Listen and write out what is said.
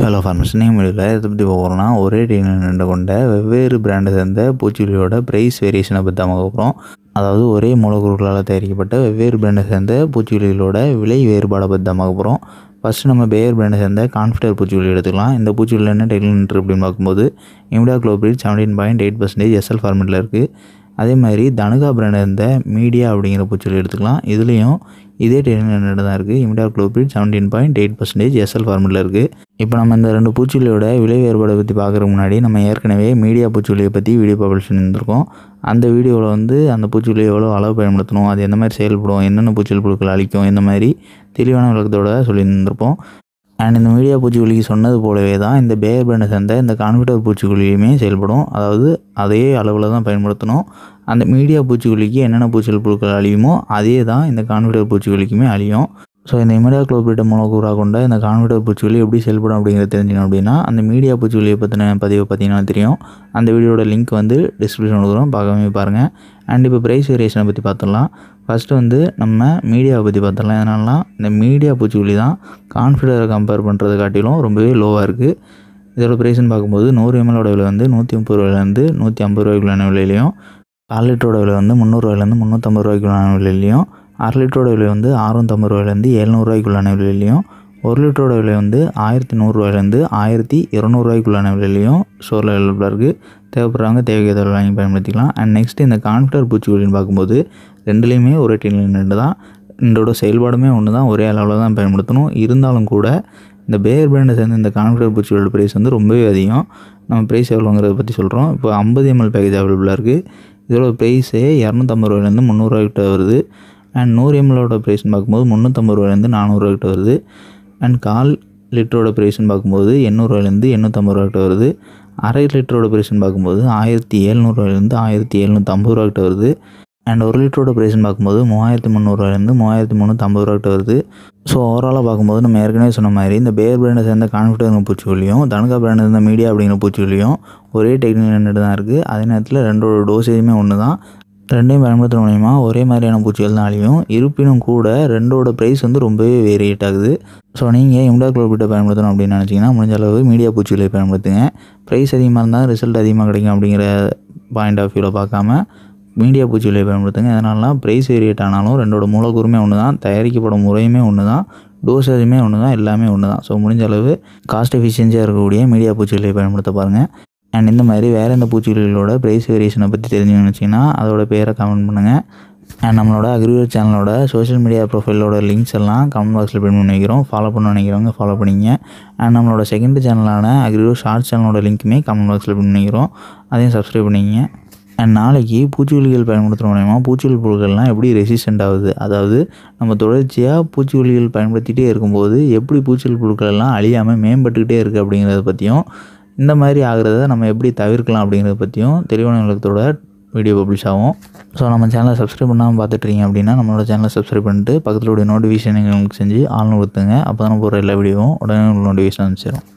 Hello farmers, வீடியோவில் இதை பற்றி போகிறோம்னா ஒரே டீம் கொண்ட வெவ்வேறு பிராண்டை சேர்ந்த பூச்சிக்கொல்லியோட ப்ரைஸ் வேரியேஷனை பற்றி தான் பார்க்குறோம். அதாவது ஒரே மூலக்கூறுகளால் தயாரிக்கப்பட்ட வெவ்வேறு பிராண்டை சேர்ந்த பூச்சிக்கொல்லிகளோட விலை வேறுபாடை பற்றி தான் பார்க்க போகிறோம். ஃபஸ்ட்டு நம்ம பேயர் பிராண்டை சேர்ந்த கான்ஃபிடர் பூச்சிக்கொல்லி எடுத்துக்கலாம். இந்த பூச்சிக்கொல்லி என்ன டெக்னிக் அப்படின்னு பார்க்கும்போது இமிடாக்ளோபிரிட் 17.8% SL ஃபார்மெட்டில் இருக்குது. அதே மாதிரி தனுகா பிராண்டை சேர்ந்த மீடியா அப்படிங்கிற பூச்சிக்கொல்லி எடுத்துக்கலாம். இதுலேயும் இதே டெக்னிக் தான் இருக்குது. இமிடாக்ளோபிரிட் 17.8% SL ஃபார்மெட்டில் இருக்குது. இப்போ நம்ம இந்த ரெண்டு பூச்சிக்கொல்லியோட விலை வேறுபாடை பற்றி பார்க்குறதுக்கு முன்னாடி நம்ம ஏற்கனவே மீடியா பூச்சிக்கொல்லியை பற்றி வீடியோ பப்ளிஷ் பண்ணியிருந்திருக்கோம். அந்த வீடியோவில் அந்த பூச்சிக்கொல்லியை எவ்வளோ அளவு பயன்படுத்தணும், அது எந்த மாதிரி செயல்படும், என்னென்ன பூச்சிக்கொல்லி புழுக்கள் அழிக்கும், இந்த மாதிரி தெளிவான விளக்கத்தோடு சொல்லியிருந்திருப்போம். அண்ட் இந்த மீடியா பூச்சிக்கொல்லிக்கு சொன்னது போலவே தான் இந்த பேயர் பிராண்டை சேர்ந்த இந்த கான்ஃபிடர் பூச்சிக்கொல்லியுமே செயல்படும். அதாவது அதே அளவில் தான் பயன்படுத்தணும். அந்த மீடியா பூச்சிக்கொல்லிக்கு என்னென்ன பூச்சிக்கொல்லி புழுக்கள் அழியுமோ அதே தான் இந்த கான்ஃபிடர் பூச்சிக்கொல்லிக்குமே அழியும். ஸோ இந்த இமிடாக்ளோபிரிட் மூலக்கூறாக கொண்ட இந்த கான்ஃபிடர் பூச்சிக்கொல்லி எப்படி செயல்படும் அப்படிங்கிறத தெரிஞ்சுக்கணும் அப்படின்னா அந்த மீடியா பூச்சிக்கொல்லியை பற்றின பதிவை பார்த்தீங்கன்னா தெரியும். அந்த வீடியோட லிங்க் டிஸ்கிரிப்ஷன் கொடுக்குறோம், பார்க்கவே பாருங்கள். அண்ட் இப்போ ப்ரைஸ் வேரியேஷனை பற்றி பார்த்துடலாம். ஃபஸ்ட்டு நம்ம மீடியாவை பற்றி பார்த்துடலாம். எதனாலலாம் இந்த மீடியா பூச்சிக்கொல்லி தான் கான்ஃபிடரை கம்பேர் பண்ணுறதை காட்டிலும் ரொம்பவே லோவாக இருக்குது. இதோட ப்ரைஸ்ன்னு பார்க்கும்போது 100 ml விலை 130 ரூபாயிலேருந்து 150 ரூபாய்க்குள்ளான விலையிலையும், 1/4 லிட்டரோட விலை 300 ரூபாயிலேருந்து 350 ரூபாய்க்குள்ளான விலையிலையும், 1/2 லிட்டரோட விலை 650 ரூபாயிலேருந்து 700 ரூபாய்க்குள்ளான விலையிலையும், 1 லிட்டரோட விலை 1100 ரூபாயிலேருந்து 1200 ரூபாய்க்குள்ளான விலையிலையும் ஸ்டோரில் அவைலபிளாக இருக்குது. தேவைப்படுறவங்க தேவைக்கேற்ற வாங்கி பயன்படுத்திக்கலாம். அண்ட் நெக்ஸ்ட் இந்த கான்ஃபிடர் பூச்சிக்கொல்லின்னு பார்க்கும்போது ரெண்டுலேயுமே ஒரே டீம் தான். ரெண்டோட செயல்பாடுமே ஒன்று தான், ஒரே அளவில் தான் பயன்படுத்தணும். இருந்தாலும் கூட இந்த பேயர் பிராண்டை சேர்ந்து இந்த கான்ஃபிடர் பூச்சிக்கொல்லி ப்ரைஸ் ரொம்பவே அதிகம். நம்ம ப்ரைஸ் எவ்வளோங்கிறத பற்றி சொல்கிறோம். இப்போ 50 ml பேக்கேஜ் அவைலபிளாக இருக்குது. இதோட ப்ரைஸே 250 ரூபாயிலேருந்து 300 ரூபாய்க்கிட்ட வருது. அண்ட் 100 ml ப்ரைஸ்ன்னு பார்க்கும்போது 350 ரூபாயிலேருந்து 400 ரூபாய்க்கிட்ட வருது. அண்ட் 1/4 லிட்டரோட ப்ரைஸ்ன்னு பார்க்கும்போது 800 ரூபாயிலேருந்து 850 ரூபாய்க்கிட்ட வருது. 1/2 லிட்டரோட ப்ரைஸ்ன்னு பார்க்கும்போது 1700 ரூபாயிலேருந்து 1750 ரூபாய்க்கிட்ட வருது. அண்ட் 1 லிட்டரோட ப்ரைஸ்ன்னு பார்க்கும்போது 3300 ரூபாயிலேருந்து 3350 ரூபாய்க்கிட்ட வருது. ஸோ ஓவராலாக பார்க்கும்போது நம்ம ஏற்கனவே சொன்ன மாதிரி இந்த பேயர் பிராண்டை சேர்ந்த கான்ஃபிடர் பூச்சிக்கொல்லியும் தனுகா பிராண்டை சேர்ந்த மீடியா அப்படிங்கிற பூச்சிக்கொல்லியும் ஒரே டெக்னிக் தான் இருக்குது. அதே நேரத்தில் ரெண்டோட டோசேஜுமே ஒன்று தான். ரெண்டையும் பயன்படுத்துகிற மூலிமா ஒரே மாதிரியான பூச்சிகள் தான் அழியும். இருப்பினும் கூட ரெண்டோட ப்ரைஸ் ரொம்பவே வேரியேட் ஆகுது. ஸோ நீங்கள் இமிடாக்ளோபிரிட்டை பயன்படுத்தணும் அப்படின்னு நினச்சிங்கன்னா முடிஞ்ச அளவு மீடியா பூச்சிகளை பயன்படுத்துங்க. ப்ரைஸ் அதிகமாக இருந்தால் ரிசல்ட் அதிகமாக கிடைக்கும் அப்படிங்கிற பாயிண்ட் ஆஃப் வியூவில் பார்க்காம மீடியா பூச்சிகளை பயன்படுத்துங்க. அதனால ப்ரைஸ் வேரியேட் ஆனாலும் ரெண்டோட மூலக்கூறுமே ஒன்று தான், தயாரிக்கப்படும் முறையுமே ஒன்று தான், டோசேஜுமே ஒன்று தான், எல்லாமே ஒன்று தான். ஸோ முடிஞ்ச அளவு காஸ்ட் எஃபிஷியன்சியாக இருக்கக்கூடிய மீடியா பூச்சிகளை பயன்படுத்த பாருங்கள். அண்ட் இந்த மாதிரி வேறு எந்த பூச்சிகளோட ப்ரைஸ் வேரியேஷனை பற்றி தெரிஞ்சுன்னு வச்சிங்கன்னா அதோட பேரை கமெண்ட் பண்ணுங்கள். அண்ட் நம்மளோட அக்ரிகல்ச்சர் சேனலோட சோஷியல் மீடியா ப்ரொஃபைலோட லிங்க்ஸ் எல்லாம் கமெண்ட் பாக்ஸில் பின் பண்ணி வைக்கிறோம். ஃபாலோ பண்ண நினைக்கிறவங்க ஃபாலோ பண்ணிங்க. அண்ட் நம்மளோட செகண்ட் சேனலான அக்ரிகல்ச்சர் ஷார்ட் சேனலோட லிங்க்குமே கமெண்ட் பாக்ஸில் பின் பண்ணிக்கிறோம், அதையும் சப்ஸ்கிரைப் பண்ணிங்க. அண்ட் நாளைக்கு பூச்சிக்கொல்லிகள் பயன்படுத்துகிற மூலமா பூச்சிக்கொல்லி புழுக்கள்லாம் எப்படி ரெசிஸ்டண்ட் ஆகுது, அதாவது நம்ம தொடர்ச்சியாக பூச்சிக்கொல்லிகள் பயன்படுத்திகிட்டே இருக்கும்போது எப்படி பூச்சிக்கொல்லி புழுக்கள் எல்லாம் அழியாமல் மேம்பட்டுக்கிட்டே இருக்குது அப்படிங்கிறத பற்றியும், இந்த மாதிரி ஆகிறத நம்ம எப்படி தவிர்க்கலாம் அப்படிங்கிறத பற்றியும் தெளிவான விளக்கத்தோட வீடியோ பப்ளிஷ் ஆகும். ஸோ நம்ம சேனலை சப்ஸ்கிரைப் பண்ணாமல் பார்த்துட்ருக்கீங்க அப்படின்னா நம்மளோட சேனலை சப்ஸ்கிரைப் பண்ணிட்டு பக்கத்தில் நோட்டிஃபிகேஷன் எங்களுக்கு செஞ்சு ஆள்னு கொடுத்துங்க. அப்போ தான் போகிற எல்லா வீடியோவும் உடனே நோட்டிஃபிகேஷன் அனுப்பிச்சிடும்.